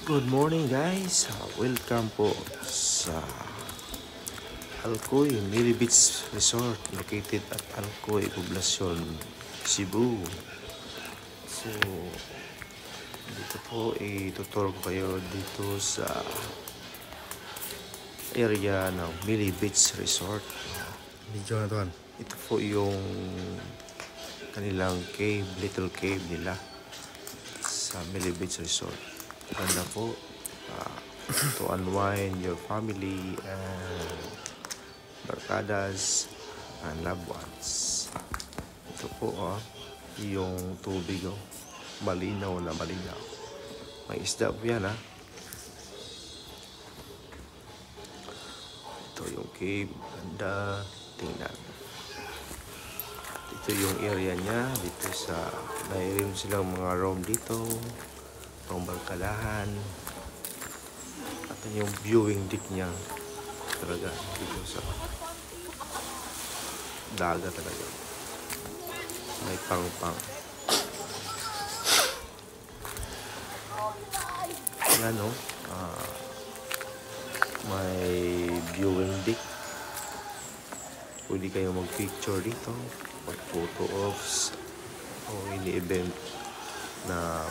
Good morning guys, welcome po sa Alcoy Mili Beach Resort located at Alcoy, Poblacion, Cebu. So dito po ituturo ko kayo dito sa area ng Mili Beach Resort. Medyo na doon. Ito po yung kanilang cave, little cave nila sa Mili Beach Resort. Ganda po to unwind your family and barkadas and loved ones. Ito po yung tubig malinaw na malinaw. May isda po yan Ito yung cave, ganda tingnan. Ito yung area niya dito sa mayroon silang mga room dito, pang barkadahan. At yung viewing deck niya talaga dito sa dagat talaga. May pang-pang. Yan may viewing deck. Pwede kayo mag-picture dito, mag-photo ops o any event na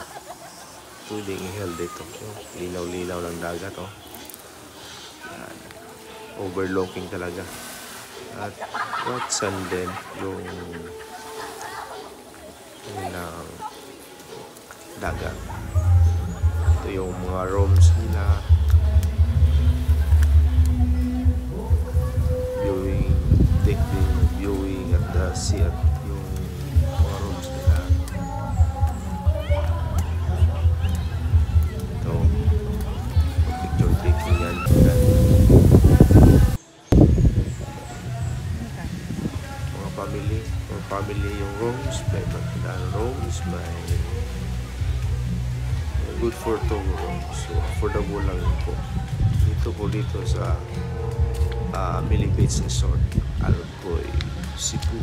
pwedeng i-held dito. Linaw-linaw ng dagat Yan. Overlooking talaga. At watson din yung ng dagat. Ito yung mga rooms nila. Viewing deck din, viewing at the sea at yung mga rooms nila. Ito, picture taking yan. Mga family yung rooms, may magandang rooms, may good for 2 rooms. So affordable lang po. Dito sa Mili Beach Resort, Alcoy, Cebu.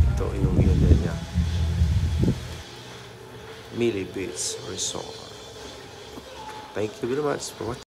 Ito yung area niya, Mili Beach Resort. Thank you very much for watching.